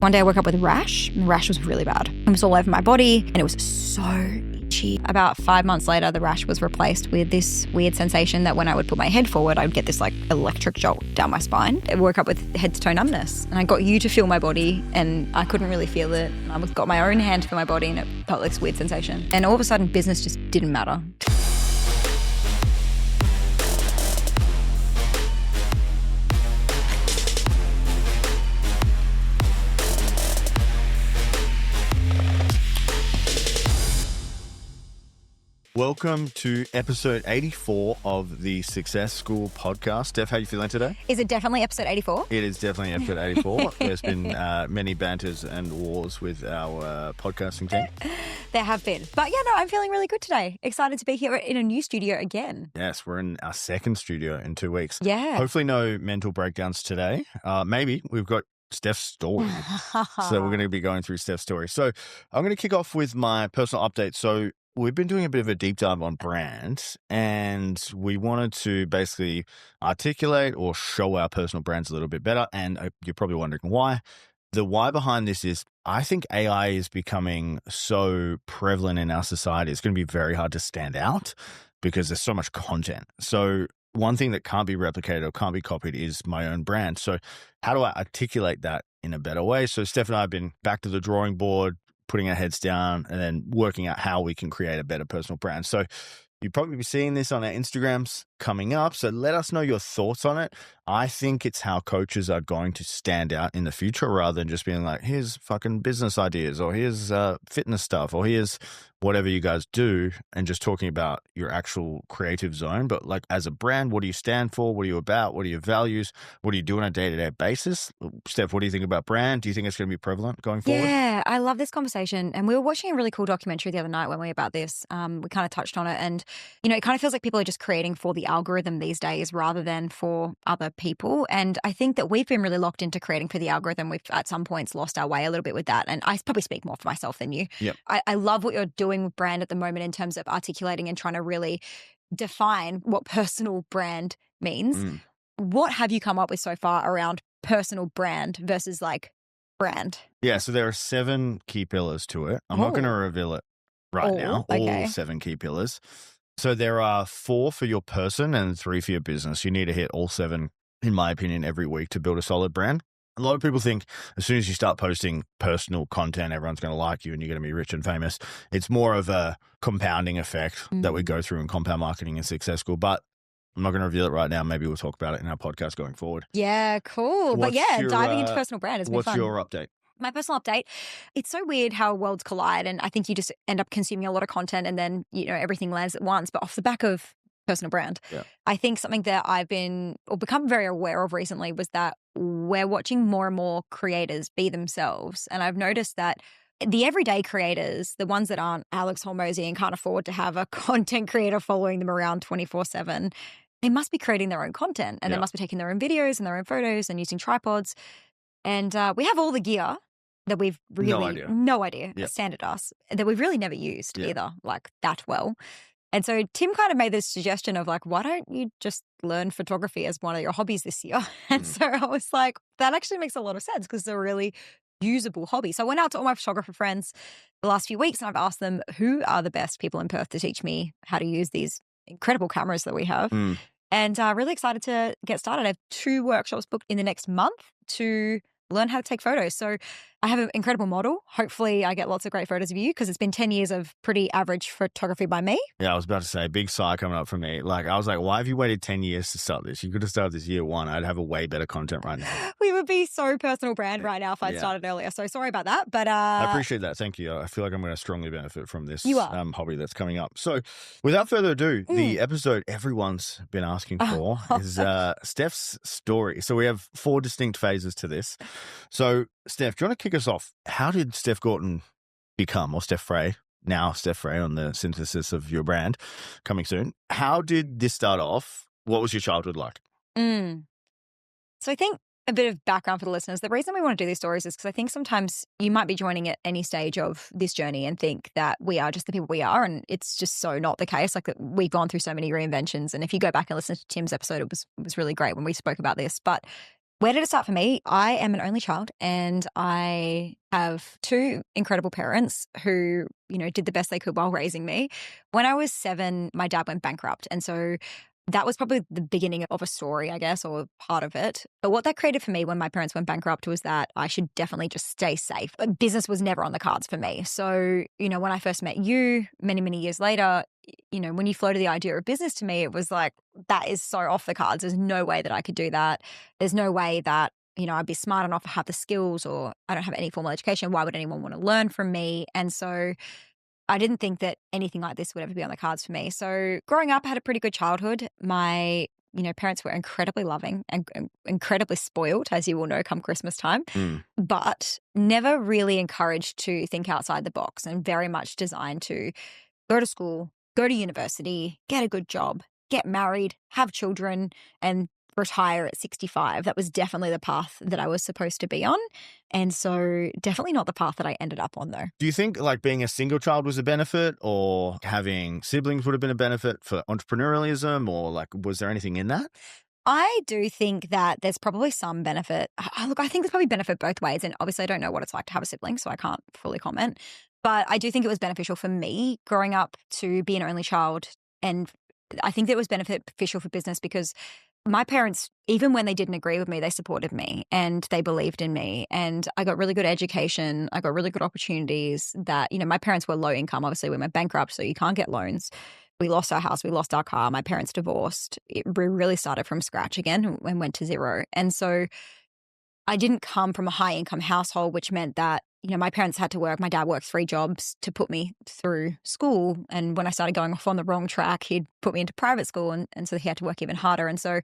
One day I woke up with a rash, and the rash was really bad. It was all over my body, and it was so itchy. About 5 months later, the rash was replaced with this weird sensation that when I would put my head forward, I would get this like electric jolt down my spine. I woke up with head to toe numbness, and I got you to feel my body, and I couldn't really feel it. I got my own hand to feel my body, and it felt like this weird sensation. And all of a sudden, business just didn't matter. Welcome to episode 84 of the Success School podcast. Steph, how are you feeling today? Is it definitely episode 84? It is definitely episode 84. There's been many banters and wars with our podcasting team. There have been. But yeah, no, I'm feeling really good today. Excited to be here in a new studio again. Yes, we're in our second studio in 2 weeks. Yeah. Hopefully no mental breakdowns today. Maybe we've got Steph's story. So we're going to be going through Steph's story. So I'm going to kick off with my personal update. So we've been doing a bit of a deep dive on brand, and we wanted to basically articulate or show our personal brands a little bit better. And you're probably wondering why. The why behind this is I think AI is becoming so prevalent in our society. It's going to be very hard to stand out because there's so much content. So one thing that can't be replicated or can't be copied is my own brand. So how do I articulate that in a better way? So Steph and I have been back to the drawing board, putting our heads down and then working out how we can create a better personal brand. So you'll probably be seeing this on our Instagrams coming up. So let us know your thoughts on it. I think it's how coaches are going to stand out in the future rather than just being like, here's fucking business ideas or here's fitness stuff or here's whatever you guys do, and just talking about your actual creative zone. But like as a brand, what do you stand for? What are you about? What are your values? What do you do on a day-to-day basis? Steph, what do you think about brand? Do you think it's going to be prevalent going forward? Yeah, I love this conversation. And we were watching a really cool documentary the other night when we were about this. We kind of touched on it. And, you know, it kind of feels like people are just creating for the algorithm these days rather than for other people. And I think that we've been really locked into creating for the algorithm. We've at some points lost our way a little bit with that. And I probably speak more for myself than you. Yep. I love what you're doing with brand at the moment in terms of articulating and trying to really define what personal brand means. What have you come up with so far around personal brand versus like brand? Yeah, so there are 7 key pillars to it. I'm not going to reveal it right now, okay. all 7 key pillars. So there are 4 for your person and 3 for your business. You need to hit all 7, in my opinion, every week to build a solid brand. A lot of people think as soon as you start posting personal content, everyone's going to like you and you're going to be rich and famous. It's more of a compounding effect that we go through in compound marketing and Success School. But I'm not going to reveal it right now. Maybe we'll talk about it in our podcast going forward. Yeah, cool. But yeah, diving into personal brand has been fun. What's your update? My personal update, it's so weird how worlds collide, and I think you just end up consuming a lot of content and then, you know, everything lands at once. But off the back of personal brand, I think something that I've been or become very aware of recently was that we're watching more and more creators be themselves. And I've noticed that the everyday creators, the ones that aren't Alex Hormozy and can't afford to have a content creator following them around 24/7, they must be creating their own content and they must be taking their own videos and their own photos and using tripods. And we have all the gear that we've really, no idea, standard us, that we've really never used either, like that well. And so Tim kind of made this suggestion of like, why don't you just learn photography as one of your hobbies this year? And so I was like, that actually makes a lot of sense because it's a really usable hobby. So I went out to all my photographer friends the last few weeks and I've asked them who are the best people in Perth to teach me how to use these incredible cameras that we have. And really excited to get started. I have 2 workshops booked in the next month to learn how to take photos. So I have an incredible model. Hopefully I get lots of great photos of you because it's been 10 years of pretty average photography by me. Yeah, I was about to say, big sigh coming up from me. Like, I was like, why have you waited 10 years to start this? You could have started this year 1. I'd have a way better content right now. We would be so personal brand right now if I'd started earlier. So sorry about that. But I appreciate that. Thank you. I feel like I'm going to strongly benefit from this You are. Hobby that's coming up. So without further ado, the episode everyone's been asking for is Steph's story. So we have 4 distinct phases to this. So Steph, do you want to kick us off? How did Steph Gorton become, or Steph Frey, now Steph Frey on the synthesis of your brand coming soon? How did this start off? What was your childhood like? So I think a bit of background for the listeners. The reason we want to do these stories is because I think sometimes you might be joining at any stage of this journey and think that we are just the people we are. And it's just so not the case. Like we've gone through so many reinventions. And if you go back and listen to Tim's episode, it was really great when we spoke about this. But Where did it start for me? I am an only child and I have two incredible parents who, did the best they could while raising me. When I was 7, my dad went bankrupt. And so that was probably the beginning of a story, I guess, or part of it. But what that created for me when my parents went bankrupt was that I should definitely just stay safe. But business was never on the cards for me. So, when I first met you many, many years later, when you floated the idea of business to me, it was like, that is so off the cards. There's no way that I could do that. There's no way that, I'd be smart enough to have the skills, or I don't have any formal education. Why would anyone want to learn from me? And so I didn't think that anything like this would ever be on the cards for me. So growing up, I had a pretty good childhood. My, parents were incredibly loving and incredibly spoiled, as you will know, come Christmas time, but never really encouraged to think outside the box, and very much designed to go to school, go to university, get a good job, get married, have children, and retire at 65. That was definitely the path that I was supposed to be on. And so definitely not the path that I ended up on, though. Do you think like being a single child was a benefit, or having siblings would have been a benefit for entrepreneurialism, or like was there anything in that? I do think that there's probably some benefit. Look, I think there's probably benefit both ways. And obviously I don't know what it's like to have a sibling, so I can't fully comment. But I do think it was beneficial for me growing up to be an only child. And I think that it was beneficial for business because my parents, even when they didn't agree with me, they supported me and they believed in me. And I got really good education. I got really good opportunities that, my parents were low income. Obviously, we went bankrupt, so you can't get loans. We lost our house. We lost our car. My parents divorced. We really started from scratch again and went to zero. And so I didn't come from a high income household, which meant that, my parents had to work. My dad worked 3 jobs to put me through school. And when I started going off on the wrong track, he'd put me into private school. And so he had to work even harder. And so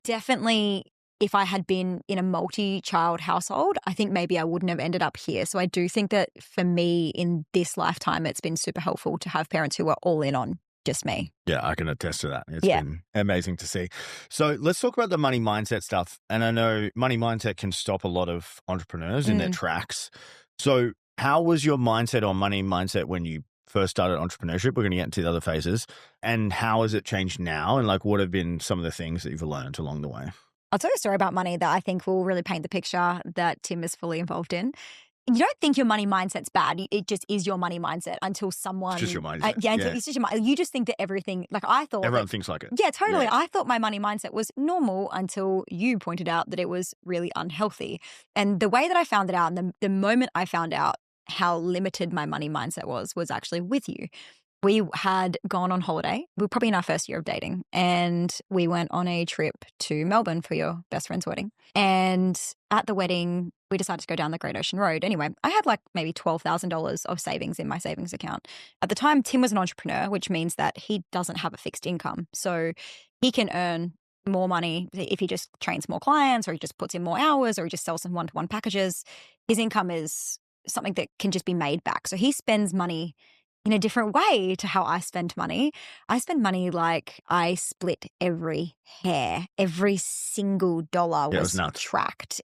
definitely if I had been in a multi-child household, I think maybe I wouldn't have ended up here. So I do think that for me in this lifetime, it's been super helpful to have parents who are all in on just me. Yeah, I can attest to that. It's been amazing to see. So let's talk about the money mindset stuff. And I know money mindset can stop a lot of entrepreneurs in their tracks. So how was your mindset on money mindset when you first started entrepreneurship? We're going to get into the other phases. And how has it changed now? And like, what have been some of the things that you've learned along the way? I'll tell you a story about money that I think will really paint the picture that Tim is fully involved in. You don't think your money mindset's bad. It just is your money mindset until someone... It's just your mindset. It's just your mind. You just think that everything... Like I thought... Everyone thinks like it. Yeah, totally. Yeah. I thought my money mindset was normal until you pointed out that it was really unhealthy. And the way that I found it out, and the moment I found out how limited my money mindset was actually with you. We had gone on holiday. We were probably in our first year of dating. And we went on a trip to Melbourne for your best friend's wedding. And at the wedding, we decided to go down the Great Ocean Road. Anyway, I had like maybe $12,000 of savings in my savings account. At the time, Tim was an entrepreneur, which means that he doesn't have a fixed income. So he can earn more money if he just trains more clients, or he just puts in more hours, or he just sells some one-to-one packages. His income is something that can just be made back. So he spends money in a different way to how I spend money. I spend money like I split every hair. Every single dollar was tracked.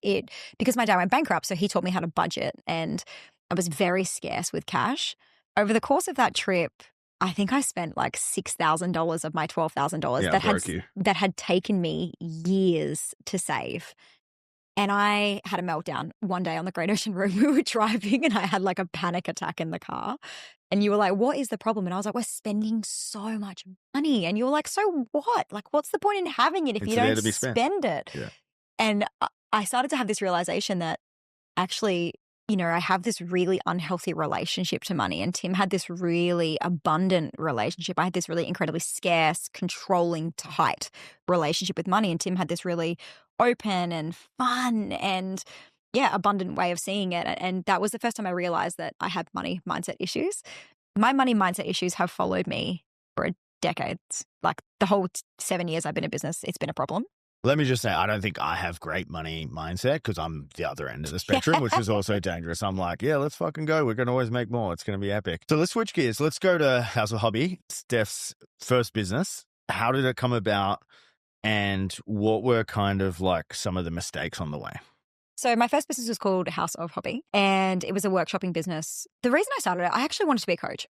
Because my dad went bankrupt, so he taught me how to budget, and I was very scarce with cash. Over the course of that trip, I think I spent like $6,000 of my $12,000 that had taken me years to save. And I had a meltdown one day on the Great Ocean Road. We were driving and I had like a panic attack in the car. And you were like, what is the problem? And I was like, we're spending so much money. And you were like, so what? Like, what's the point in having it if you don't spend it? Yeah. And I started to have this realization that actually, I have this really unhealthy relationship to money. And Tim had this really abundant relationship. I had this really incredibly scarce, controlling, tight relationship with money. And Tim had this really open and fun and abundant way of seeing it. And that was the first time I realized that I had money mindset issues. My money mindset issues have followed me for decades. Like the whole 7 years I've been in business, it's been a problem. Let me just say, I don't think I have great money mindset because I'm the other end of the spectrum, which is also dangerous. I'm like, yeah, let's fucking go. We're going to always make more. It's going to be epic. So let's switch gears. Let's go to House of Hobby, Steph's first business. How did it come about, and what were kind of like some of the mistakes on the way? So my first business was called House of Hobby, and it was a workshopping business. The reason I started it, I actually wanted to be a coach.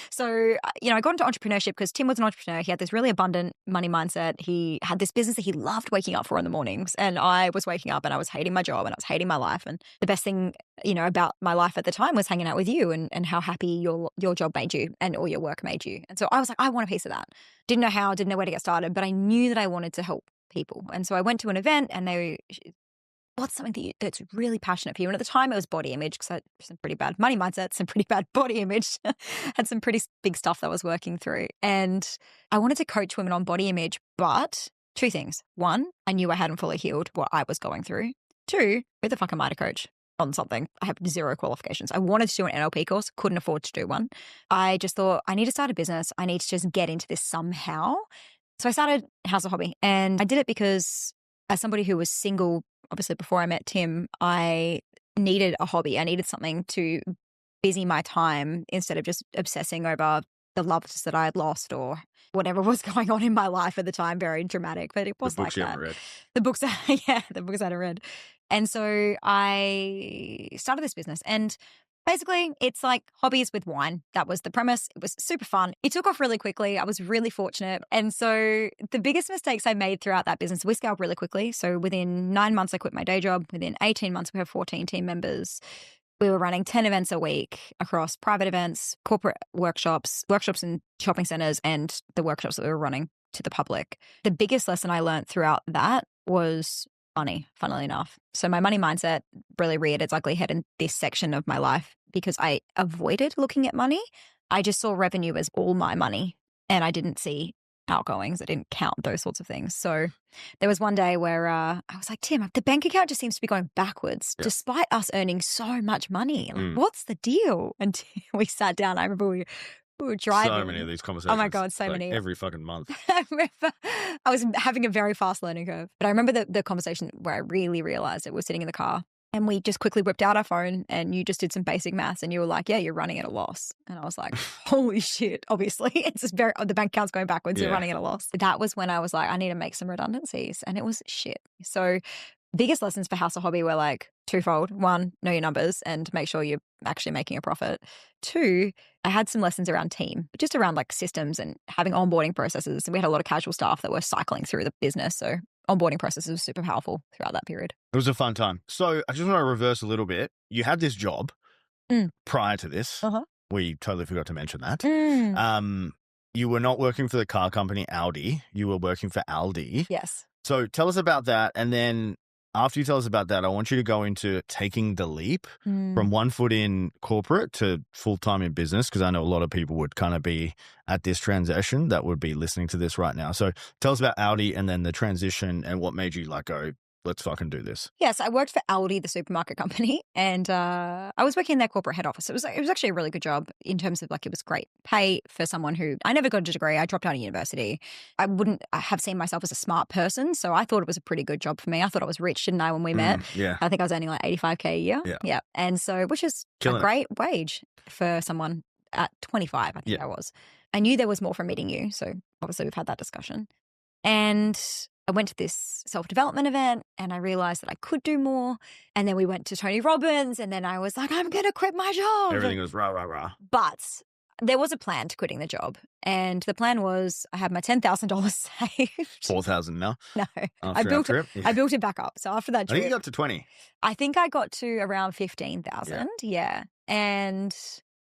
So, I got into entrepreneurship because Tim was an entrepreneur. He had this really abundant money mindset. He had this business that he loved waking up for in the mornings. And I was waking up and I was hating my job and I was hating my life. And the best thing, about my life at the time was hanging out with you and how happy your job made you and all your work made you. And so I was like, I want a piece of that. Didn't know how, didn't know where to get started, but I knew that I wanted to help people. And so I went to an event and what's something that's really passionate for you? And at the time it was body image because I had some pretty bad money mindset, some pretty bad body image, had some pretty big stuff that I was working through. And I wanted to coach women on body image, but two things. One, I knew I hadn't fully healed what I was going through. Two, who the fuck am I to coach on something? I have zero qualifications. I wanted to do an NLP course, couldn't afford to do one. I just thought I need to start a business. I need to just get into this somehow. So I started House of Hobby, and I did it because as somebody who was single, obviously before I met Tim, I needed a hobby. I needed something to busy my time instead of just obsessing over the loves that I had lost or whatever was going on in my life at the time. Very dramatic, but it was like that. The books you haven't read. The books, the books I hadn't read. And so I started this business, and basically, it's like hobbies with wine. That was the premise. It was super fun. It took off really quickly. I was really fortunate. And so the biggest mistakes I made throughout that business, we scaled really quickly. So within 9 months, I quit my day job. Within 18 months, we have 14 team members. We were running 10 events a week across private events, corporate workshops in shopping centers, and the workshops that we were running to the public. The biggest lesson I learned throughout that was money, funnily enough. So my money mindset really reared its ugly head in this section of my life because I avoided looking at money. I just saw revenue as all my money and I didn't see outgoings. I didn't count those sorts of things. So there was one day where I was like, Tim, the bank account just seems to be going backwards despite us earning so much money. Like, what's the deal? And we sat down. I remember we were driving. So many of these conversations. Oh my God, so many. Every fucking month. I remember I was having a very fast learning curve. But I remember the conversation where I really realized it was sitting in the car and we just quickly whipped out our phone and you just did some basic maths and you were like, yeah, you're running at a loss. And I was like, holy shit, obviously. It's just the bank account's going backwards. You're running at a loss. That was when I was like, I need to make some redundancies. And it was shit. So biggest lessons for House of Hobby were like twofold. One, know your numbers and make sure you're actually making a profit. Two, I had some lessons around team, just around like systems and having onboarding processes. And we had a lot of casual staff that were cycling through the business. So onboarding processes was super powerful throughout that period. It was a fun time. So I just want to reverse a little bit. You had this job prior to this. We totally forgot to mention that. You were not working for the car company Audi. You were working for Aldi. Yes. So tell us about that. And then after you tell us about that, I want you to go into taking the leap from one foot in corporate to full-time in business, because I know a lot of people would kind of be at this transition that would be listening to this right now. So tell us about Audi and then the transition and what made you like go, let's fucking do this. Yes, I worked for Aldi, the supermarket company, and I was working in their corporate head office. It was actually a really good job in terms of like it was great pay for someone who I never got a degree. I dropped out of university. I wouldn't have seen myself as a smart person, so I thought it was a pretty good job for me. I thought I was rich, didn't I, when we met? Yeah. I think I was earning like $85K a year. Yeah. And so, which is a great wage for someone at 25, I think I was. I knew there was more from meeting you, so obviously we've had that discussion. And I went to this self-development event and I realized that I could do more. And then we went to Tony Robbins and then I was like, I'm going to quit my job. Everything was rah, rah, rah. But there was a plan to quitting the job. And the plan was I had my $10,000 saved. 4,000 now? No. I built it back up. So after that trip. I think you got to 20. I think I got to around 15,000. Yeah. And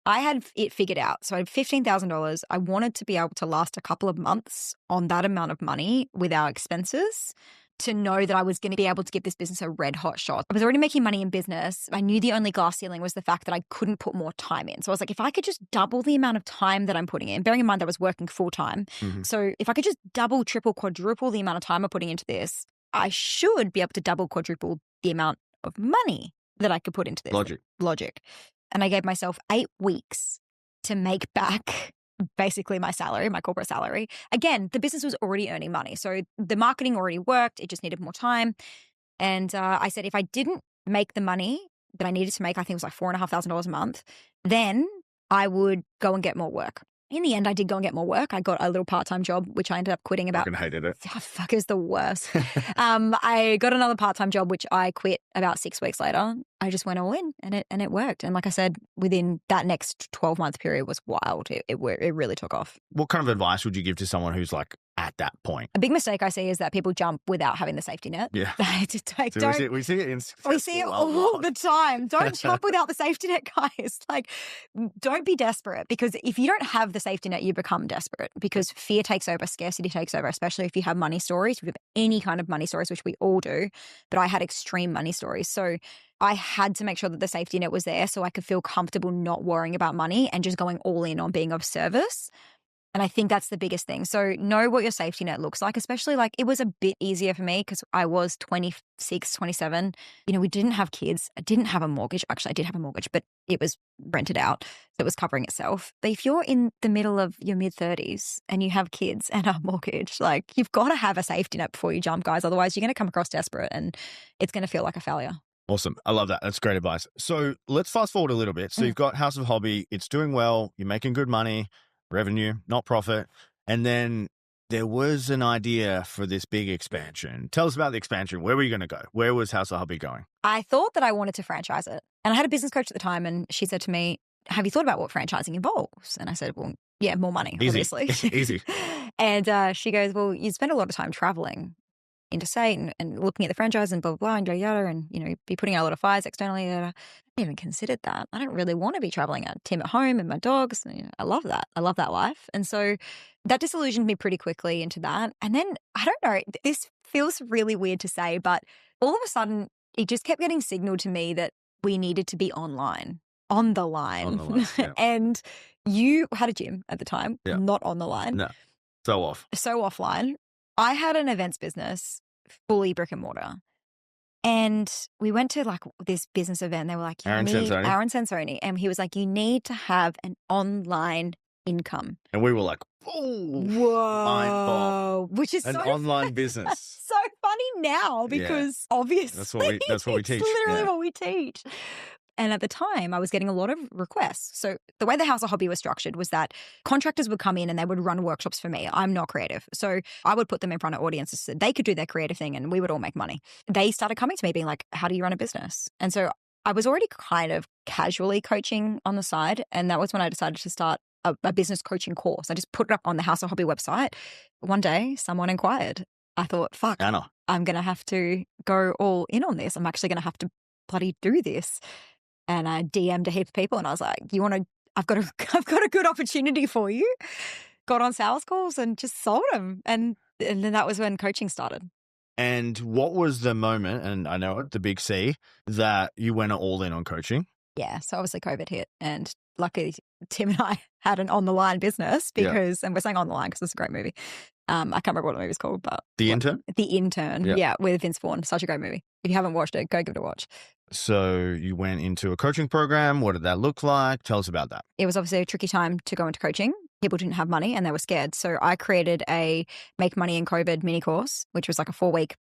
I had it figured out. So I had $15,000. I wanted to be able to last a couple of months on that amount of money with our expenses to know that I was going to be able to give this business a red hot shot. I was already making money in business. I knew the only glass ceiling was the fact that I couldn't put more time in. So I was like, if I could just double the amount of time that I'm putting in, bearing in mind that I was working full time. So if I could just double, triple, quadruple the amount of time I'm putting into this, I should be able to double, quadruple the amount of money that I could put into this. Logic. And I gave myself 8 weeks to make back basically my salary, my corporate salary. Again, the business was already earning money. So the marketing already worked. It just needed more time. And I said, if I didn't make the money that I needed to make, I think it was like $4,500 a month, then I would go and get more work. In the end, I did go and get more work. I got a little part-time job, which I ended up quitting about. I hated it. Oh, fuck is the worst. I got another part-time job, which I quit about 6 weeks later. I just went all in and it worked. And like I said, within that next 12-month period was wild. It really took off. What kind of advice would you give to someone who's like at that point? A big mistake I see is that people jump without having the safety net. Yeah. We see it all the time. Don't jump without the safety net, guys. Like, don't be desperate, because if you don't have the safety net, you become desperate, because fear takes over, scarcity takes over, especially if you have money stories, if you have any kind of money stories, which we all do. But I had extreme money stories. So I had to make sure that the safety net was there so I could feel comfortable not worrying about money and just going all in on being of service. And I think that's the biggest thing. So know what your safety net looks like, especially like it was a bit easier for me because I was 26, 27. You know, we didn't have kids. I didn't have a mortgage. Actually, I did have a mortgage, but it was rented out. So it was covering itself. But if you're in the middle of your mid-30s and you have kids and a mortgage, like you've got to have a safety net before you jump, guys. Otherwise, you're going to come across desperate and it's going to feel like a failure. Awesome. I love that. That's great advice. So let's fast forward a little bit. So you've got House of Hobby. It's doing well. You're making good money. Revenue, not profit. And then there was an idea for this big expansion. Tell us about the expansion. Where were you going to go? Where was House of Hobby going? I thought that I wanted to franchise it. And I had a business coach at the time, and she said to me, have you thought about what franchising involves? And I said, well, yeah, more money, obviously. Easy. And she goes, well, you spend a lot of time traveling interstate and looking at the franchise and blah, blah, blah, and yada, yada, and, you know, be putting out a lot of fires externally. I haven't even considered that. I don't really want to be traveling at Tim at home and my dogs. You know, I love that. I love that life. And so that disillusioned me pretty quickly into that. And then, I don't know, this feels really weird to say, but all of a sudden, it just kept getting signaled to me that we needed to be online. On the line. Yeah. And you had a gym at the time, not on the line. No, so offline. I had an events business, fully brick and mortar. And we went to like this business event. They were like, Aaron Sensoni. And he was like, you need to have an online income. And we were like, whoa, which is an online business. So funny now because obviously that's what we teach. It's literally what we teach. And at the time, I was getting a lot of requests. So the way the House of Hobby was structured was that contractors would come in and they would run workshops for me. I'm not creative. So I would put them in front of audiences so they could do their creative thing and we would all make money. They started coming to me being like, how do you run a business? And so I was already kind of casually coaching on the side. And that was when I decided to start a business coaching course. I just put it up on the House of Hobby website. One day, someone inquired. I thought, fuck, Anna, I'm going to have to go all in on this. I'm actually going to have to bloody do this. And I DM'd a heap of people and I was like, I've got a good opportunity for you. Got on sales calls and just sold them. And then that was when coaching started. And what was the moment, and I know it, the big C, that you went all in on coaching? Yeah. So obviously COVID hit and luckily Tim and I had an on the line business because, and we're saying on the line because it's a great movie. I can't remember what the movie's called, but The Intern? The Intern. Yeah. With Vince Vaughn. Such a great movie. If you haven't watched it, go give it a watch. So you went into a coaching program. What did that look like? Tell us about that. It was obviously a tricky time to go into coaching. People didn't have money and they were scared. So I created a Make Money in COVID mini course, which was like a 4-week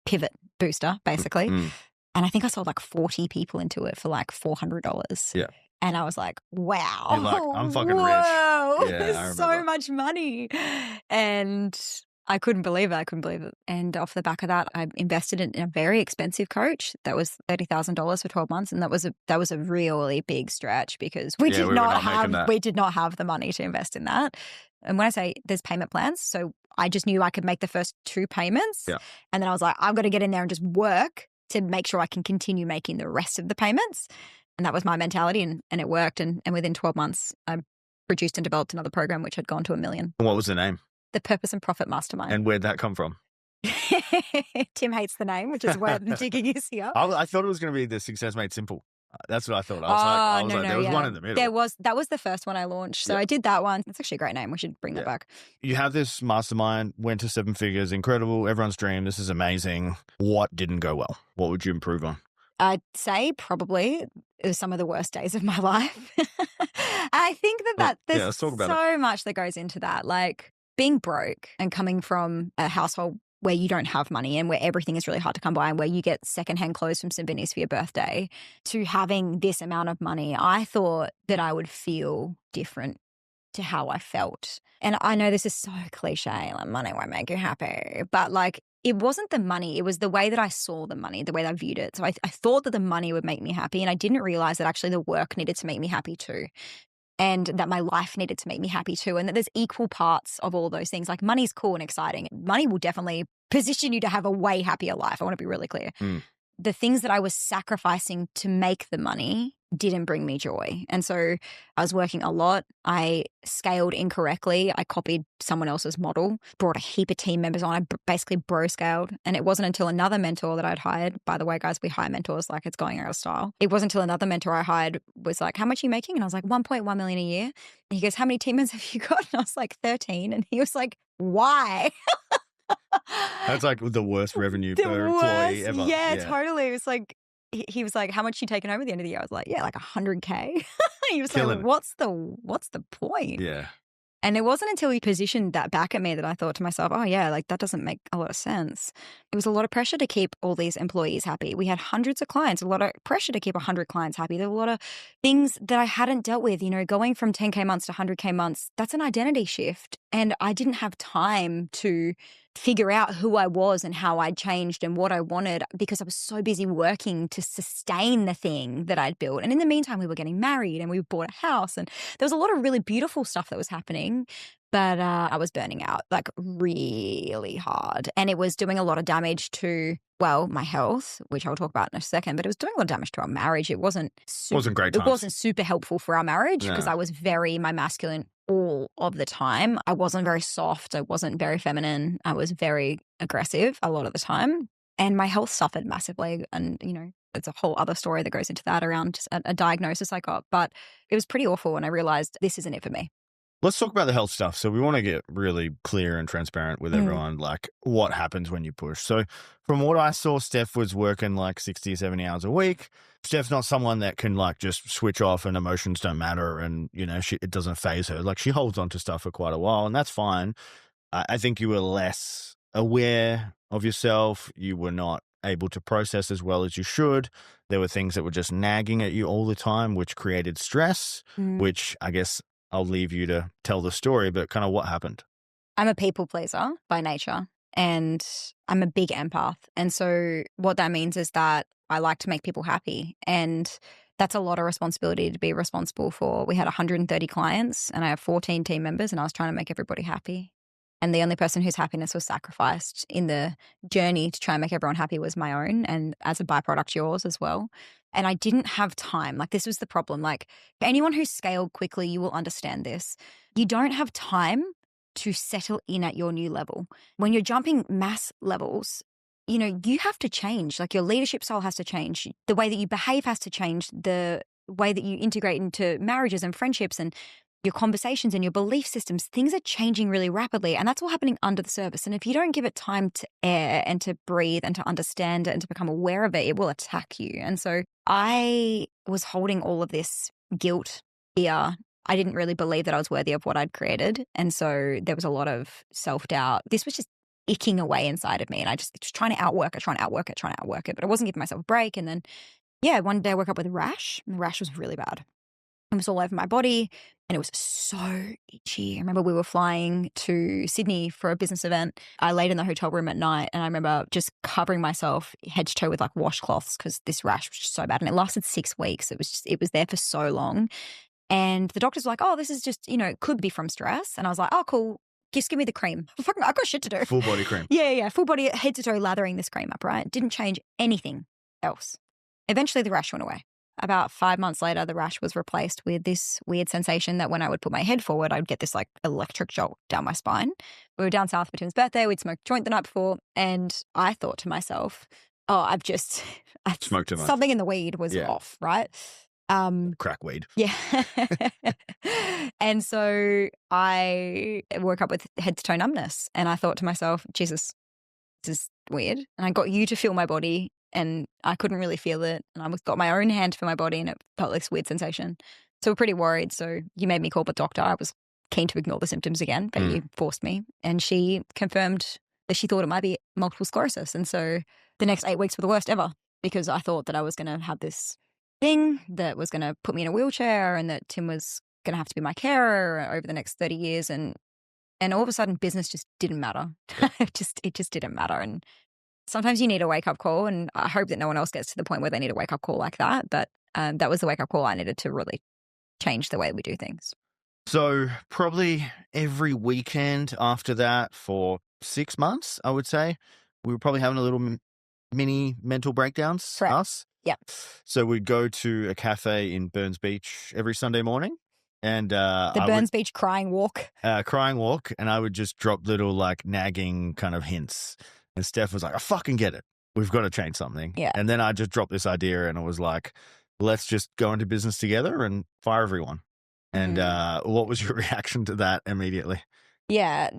pivot booster, basically. And I think I sold like 40 people into it for like $400. Yeah. And I was like, wow. You're like, I'm fucking rich. Yeah, so much money. And I couldn't believe it. And off the back of that, I invested in a very expensive coach that was $30,000 for 12 months. And that was a really big stretch because we did not have the money to invest in that. And when I say there's payment plans, so I just knew I could make the first 2 payments. Yeah. And then I was like, I've got to get in there and just work to make sure I can continue making the rest of the payments. And that was my mentality and it worked. And within 12 months, I produced and developed another program which had gone to $1 million. What was the name? The Purpose and Profit Mastermind. And where'd that come from? Tim hates the name, which is where the digging is here. I thought it was going to be the Success Made Simple. That's what I thought. I was like, there was one in the middle. That was the first one I launched. So I did that one. It's actually a great name. We should bring that back. You have this mastermind, went to 7 figures, incredible, everyone's dream. This is amazing. What didn't go well? What would you improve on? I'd say probably it was some of the worst days of my life. I think there's so much that goes into that. Like being broke and coming from a household where you don't have money and where everything is really hard to come by and where you get secondhand clothes from St. Vinny's for your birthday to having this amount of money, I thought that I would feel different to how I felt. And I know this is so cliche, like money won't make you happy, but like it wasn't the money. It was the way that I saw the money, the way that I viewed it. So I thought that the money would make me happy, and I didn't realize that actually the work needed to make me happy too. And that my life needed to make me happy too. And that there's equal parts of all those things. Like money's cool and exciting. Money will definitely position you to have a way happier life. I want to be really clear. The things that I was sacrificing to make the money didn't bring me joy. And so I was working a lot. I scaled incorrectly. I copied someone else's model, brought a heap of team members on. I basically bro scaled. And it wasn't until another mentor that I'd hired. By the way, guys, we hire mentors like it's going out of style. It wasn't until another mentor I hired was like, how much are you making? And I was like, 1.1 million a year. And he goes, how many team members have you got? And I was like, 13. And he was like, why? That's like the worst revenue per employee ever. Yeah, totally. It was like, he was like, how much you taking home at the end of the year? I was like, yeah, like 100K. He was like, what's the point? Yeah. And it wasn't until he positioned that back at me that I thought to myself, oh yeah, like that doesn't make a lot of sense. It was a lot of pressure to keep all these employees happy. We had hundreds of clients, a lot of pressure to keep 100 clients happy. There were a lot of things that I hadn't dealt with, going from 10K months to 100K months. That's an identity shift. And I didn't have time to figure out who I was and how I'd changed and what I wanted because I was so busy working to sustain the thing that I'd built. And in the meantime, we were getting married and we bought a house and there was a lot of really beautiful stuff that was happening. But I was burning out like really hard. And it was doing a lot of damage to, well, my health, which I'll talk about in a second, but it was doing a lot of damage to our marriage. It wasn't great times. It wasn't super helpful for our marriage because I was very my masculine all of the time. I wasn't very soft. I wasn't very feminine. I was very aggressive a lot of the time. And my health suffered massively. And, it's a whole other story that goes into that around just a diagnosis I got. But it was pretty awful. And I realized this isn't it for me. Let's talk about the health stuff. So we want to get really clear and transparent with everyone, like what happens when you push. So from what I saw, Steph was working like 60, 70 hours a week. Steph's not someone that can like just switch off and emotions don't matter and, it doesn't phase her. Like she holds on to stuff for quite a while and that's fine. I think you were less aware of yourself. You were not able to process as well as you should. There were things that were just nagging at you all the time, which created stress, which I guess I'll leave you to tell the story, but kind of what happened? I'm a people pleaser by nature and I'm a big empath. And so what that means is that I like to make people happy. And that's a lot of responsibility to be responsible for. We had 130 clients and I have 14 team members and I was trying to make everybody happy. And the only person whose happiness was sacrificed in the journey to try and make everyone happy was my own. And as a byproduct, yours as well. And I didn't have time. Like this was the problem. Like for anyone who's scaled quickly, you will understand this. You don't have time to settle in at your new level. When you're jumping mass levels, you have to change. Like your leadership style has to change. The way that you behave has to change. The way that you integrate into marriages and friendships and your conversations and your belief systems, things are changing really rapidly. And that's all happening under the surface. And if you don't give it time to air and to breathe and to understand it and to become aware of it, it will attack you. And so I was holding all of this guilt, fear. I didn't really believe that I was worthy of what I'd created. And so there was a lot of self-doubt. This was just icking away inside of me. And I just trying to outwork it. But I wasn't giving myself a break. And then, one day I woke up with a rash. And the rash was really bad. It was all over my body and it was so itchy. I remember we were flying to Sydney for a business event. I laid in the hotel room at night and I remember just covering myself head to toe with like washcloths because this rash was just so bad. And it lasted 6 weeks. It was there for so long. And the doctors were like, oh, this is just, it could be from stress. And I was like, oh, cool. Just give me the cream. I've got shit to do. Full body cream. Yeah. Full body, head to toe, lathering this cream up, right? Didn't change anything else. Eventually the rash went away. About 5 months later, the rash was replaced with this weird sensation that when I would put my head forward, I'd get this like electric jolt down my spine. We were down south for Tim's birthday. We'd smoked a joint the night before. And I thought to myself, oh, I've smoked too much. Something in the weed was off, right? Crack weed. Yeah. And so I woke up with head to toe numbness and I thought to myself, Jesus, this is weird. And I got you to feel my body and I couldn't really feel it. And I got my own hand for my body and it felt like this weird sensation. So we're pretty worried. So you made me call the doctor. I was keen to ignore the symptoms again, but you forced me. And she confirmed that she thought it might be multiple sclerosis. And so the next 8 weeks were the worst ever because I thought that I was going to have this thing that was going to put me in a wheelchair and that Tim was going to have to be my carer over the next 30 years. And all of a sudden business just didn't matter. Yeah. it just didn't matter. And sometimes you need a wake up call, and I hope that no one else gets to the point where they need a wake up call like that. But that was the wake up call I needed to really change the way we do things. So probably every weekend after that for 6 months, I would say, we were probably having a little mini mental breakdowns. Correct. Us. Yeah. So we'd go to a cafe in Burns Beach every Sunday morning. And the Burns Beach crying walk. Crying walk. And I would just drop little like nagging kind of hints. And Steph was like, I fucking get it. We've got to change something. Yeah. And then I just dropped this idea and it was like, let's just go into business together and fire everyone. And what was your reaction to that immediately? Yeah,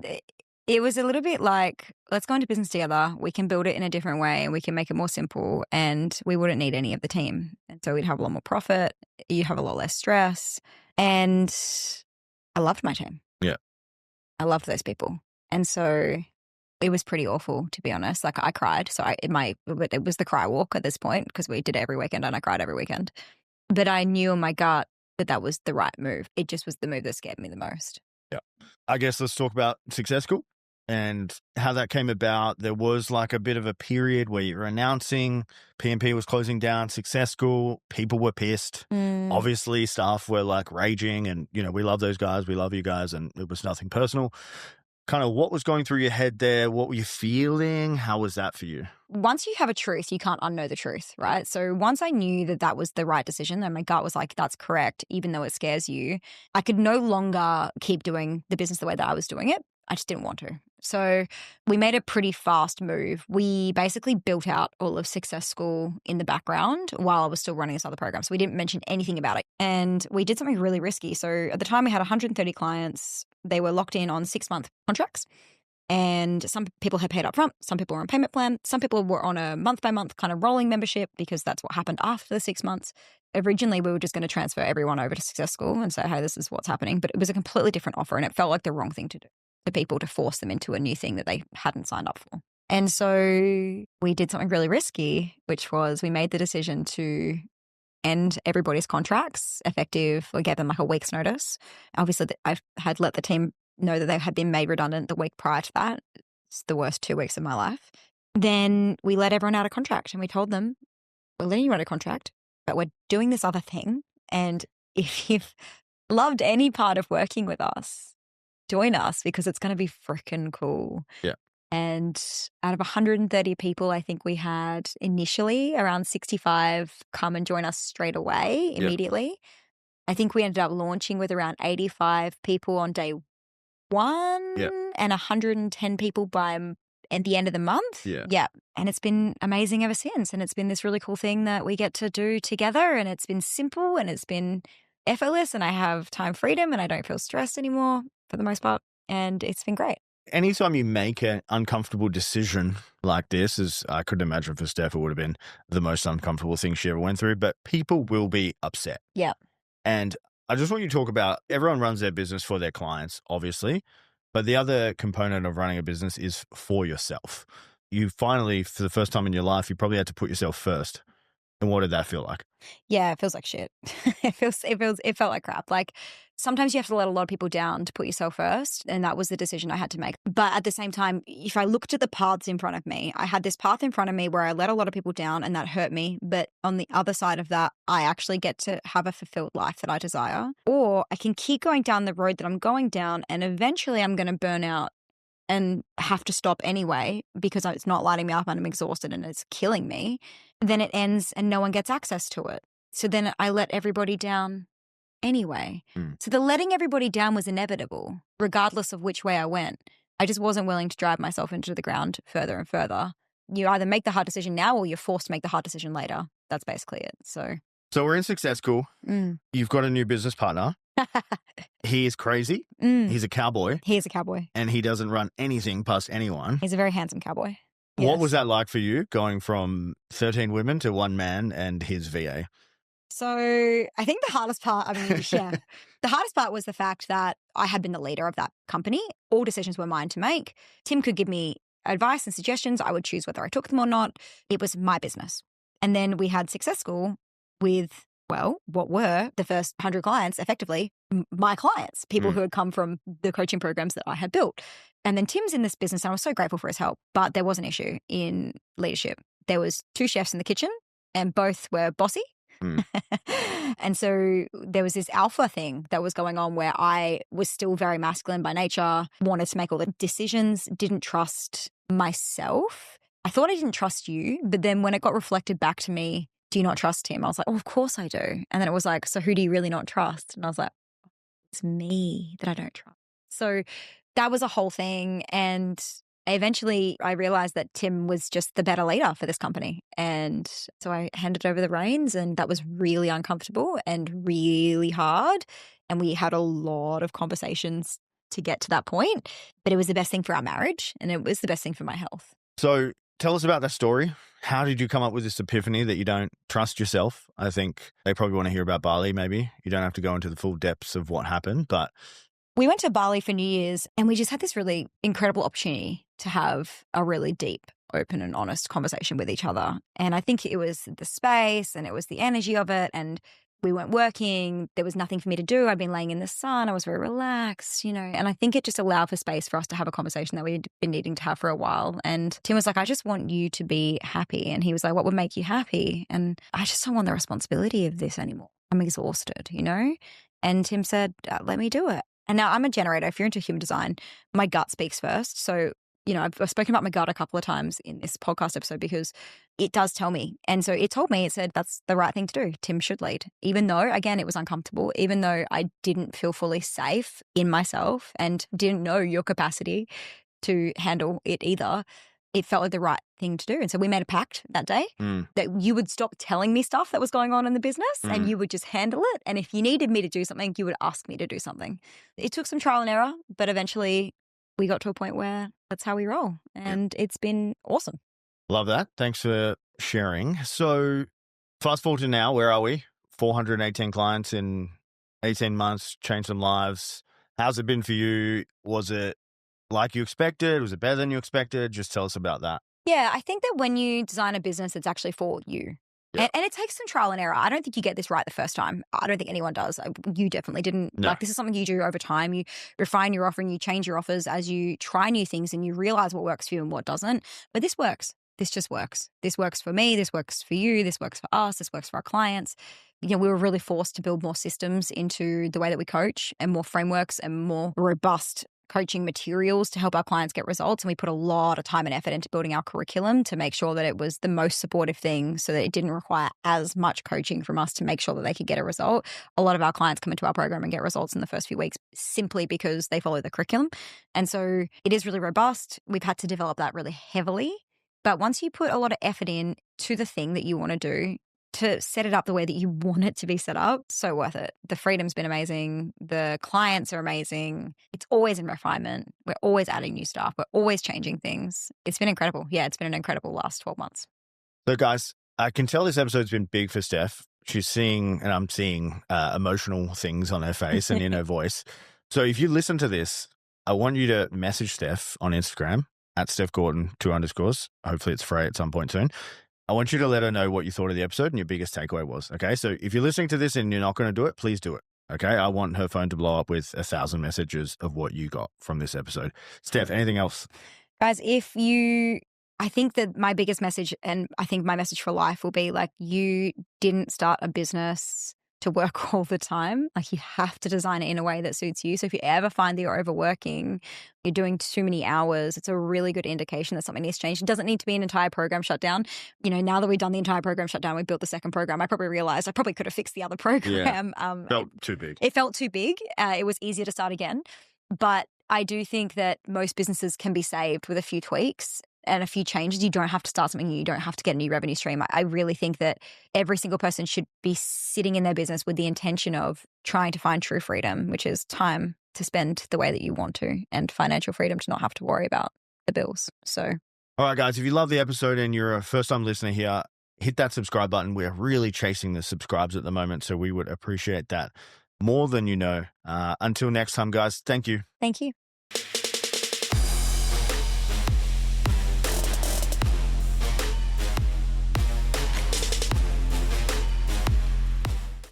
it was a little bit like, let's go into business together. We can build it in a different way and we can make it more simple, and we wouldn't need any of the team. And so we'd have a lot more profit. You'd have a lot less stress. And I loved my team. Yeah. I loved those people. And so it was pretty awful, to be honest. Like I cried. So it was the cry walk at this point, because we did it every weekend and I cried every weekend. But I knew in my gut that was the right move. It just was the move that scared me the most. Yeah. I guess let's talk about Success School and how that came about. There was like a bit of a period where you were announcing P&P was closing down Success School. People were pissed. Obviously, staff were like raging and, we love those guys. We love you guys. And it was nothing personal. Kind of what was going through your head there? What were you feeling? How was that for you? Once you have a truth, you can't unknow the truth, right? So once I knew that was the right decision, and my gut was like, that's correct, even though it scares you, I could no longer keep doing the business the way that I was doing it. I just didn't want to. So we made a pretty fast move. We basically built out all of Success School in the background while I was still running this other program. So we didn't mention anything about it. And we did something really risky. So at the time we had 130 clients. They were locked in on 6-month contracts. And some people had paid up front. Some people were on payment plan. Some people were on a month-by-month kind of rolling membership, because that's what happened after the 6 months. Originally, we were just going to transfer everyone over to Success School and say, hey, this is what's happening. But it was a completely different offer, and it felt like the wrong thing to do for people, to force them into a new thing that they hadn't signed up for. And so we did something really risky, which was we made the decision to end everybody's contracts effective. We gave them like a week's notice. Obviously, I had let the team know that they had been made redundant the week prior to that. It's the worst 2 weeks of my life. Then we let everyone out of contract, and we told them, we're letting you out of contract, but we're doing this other thing. And if you've loved any part of working with us, join us, because it's going to be freaking cool. Yeah. And out of 130 people, I think we had initially around 65 come and join us straight away, immediately. I think we ended up launching with around 85 people on day one and 110 people by at the end of the month. Yeah. And it's been amazing ever since. And it's been this really cool thing that we get to do together. And it's been simple and it's been effortless. And I have time freedom and I don't feel stressed anymore for the most part. And it's been great. Anytime you make an uncomfortable decision like this, as I could imagine for Steph, it would have been the most uncomfortable thing she ever went through, but people will be upset. Yeah. And I just want you to talk about, everyone runs their business for their clients, obviously, but the other component of running a business is for yourself. You finally, for the first time in your life, you probably had to put yourself first. And what did that feel like? Yeah, it feels like shit. It felt like crap. Like sometimes you have to let a lot of people down to put yourself first. And that was the decision I had to make. But at the same time, if I looked at the paths in front of me, I had this path in front of me where I let a lot of people down and that hurt me. But on the other side of that, I actually get to have a fulfilled life that I desire. Or I can keep going down the road that I'm going down, and eventually I'm going to burn out and have to stop anyway because it's not lighting me up and I'm exhausted and it's killing me. Then it ends and no one gets access to it. So then I let everybody down anyway. So the letting everybody down was inevitable, regardless of which way I went. I just wasn't willing to drive myself into the ground further and further. You either make the hard decision now or you're forced to make the hard decision later. That's basically it. So we're in Success School. You've got a new business partner. He is crazy. He's a cowboy. He is a cowboy. And he doesn't run anything past anyone. He's a very handsome cowboy. What was that like for you, going from 13 women to one man and his VA? So I think the hardest part, the hardest part was the fact that I had been the leader of that company. All decisions were mine to make. Tim could give me advice and suggestions. I would choose whether I took them or not. It was my business. And then we had Success School with Well, what were the first 100 clients effectively my clients, people who had come from the coaching programs that I had built. And then Tim's in this business, and I was so grateful for his help, but there was an issue in leadership. There was 2 chefs in the kitchen and both were bossy. And so there was this alpha thing that was going on where I was still very masculine by nature, wanted to make all the decisions, didn't trust myself. I thought I didn't trust you, but then when it got reflected back to me, do you not trust him? I was like, oh, of course I do. And then it was like, so who do you really not trust? And I was like, it's me that I don't trust. So that was a whole thing. And eventually I realized that Tim was just the better leader for this company. And so I handed over the reins, and that was really uncomfortable and really hard. And we had a lot of conversations to get to that point, but it was the best thing for our marriage and it was the best thing for my health. So tell us about that story. How did you come up with this epiphany that you don't trust yourself? I think they probably want to hear about Bali, maybe. You don't have to go into the full depths of what happened, but... We went to Bali for New Year's and we just had this really incredible opportunity to have a really deep, open and honest conversation with each other. And I think it was the space and it was the energy of it. And we weren't working. There was nothing for me to do. I'd been laying in the sun. I was very relaxed, and I think it just allowed for space for us to have a conversation that we'd been needing to have for a while. And Tim was like, I just want you to be happy. And he was like, what would make you happy? And I just don't want the responsibility of this anymore. I'm exhausted, And Tim said, let me do it. And now I'm a generator. If you're into human design, my gut speaks first. So I've spoken about my gut a couple of times in this podcast episode because it does tell me. And so it told me, it said, that's the right thing to do. Tim should lead. Even though, again, it was uncomfortable, even though I didn't feel fully safe in myself and didn't know your capacity to handle it either, it felt like the right thing to do. And so we made a pact that day that you would stop telling me stuff that was going on in the business and you would just handle it. And if you needed me to do something, you would ask me to do something. It took some trial and error, but eventually we got to a point where that's how we roll. And it's been awesome. Love that. Thanks for sharing. So fast forward to now, where are we? 418 clients in 18 months, changed some lives. How's it been for you? Was it like you expected? Was it better than you expected? Just tell us about that. Yeah, I think that when you design a business, it's actually for you. Yep. And it takes some trial and error. I don't think you get this right the first time. I don't think anyone does. You definitely didn't. No. This is something you do over time. You refine your offer and you change your offers as you try new things and you realize what works for you and what doesn't. But this works. This just works. This works for me. This works for you. This works for us. This works for our clients. We were really forced to build more systems into the way that we coach and more frameworks and more robust coaching materials to help our clients get results. And we put a lot of time and effort into building our curriculum to make sure that it was the most supportive thing so that it didn't require as much coaching from us to make sure that they could get a result. A lot of our clients come into our program and get results in the first few weeks simply because they follow the curriculum. And so it is really robust. We've had to develop that really heavily. But once you put a lot of effort in to the thing that you want to do, to set it up the way that you want it to be set up, so worth it. The freedom's been amazing. The clients are amazing. It's always in refinement. We're always adding new stuff. We're always changing things. It's been incredible. Yeah, it's been an incredible last 12 months. So guys, I can tell this episode's been big for Steph. She's seeing, and I'm seeing emotional things on her face and in her voice. So if you listen to this, I want you to message Steph on Instagram at Steph Gordon 2_. Hopefully it's free at some point soon. I want you to let her know what you thought of the episode and your biggest takeaway was. Okay. So if you're listening to this and you're not going to do it, please do it. Okay. I want her phone to blow up with 1,000 messages of what you got from this episode. Steph, anything else? Guys, I think that my biggest message, and I think my message for life will be like, you didn't start a business to work all the time. Like, you have to design it in a way that suits you. So if you ever find that you're overworking, you're doing too many hours, it's a really good indication that something needs to change. It doesn't need to be an entire program shut down. Now that we've done the entire program shut down, we built the second program, I probably realized I probably could have fixed the other program. Yeah. Felt too big. It felt too big. It was easier to start again. But I do think that most businesses can be saved with a few tweaks and a few changes. You don't have to start something new. You don't have to get a new revenue stream. I really think that every single person should be sitting in their business with the intention of trying to find true freedom, which is time to spend the way that you want to, and financial freedom to not have to worry about the bills. So, all right, guys, if you love the episode and you're a first-time listener here, hit that subscribe button. We're really chasing the subscribes at the moment, so we would appreciate that more than you know. Until next time, guys, thank you. Thank you.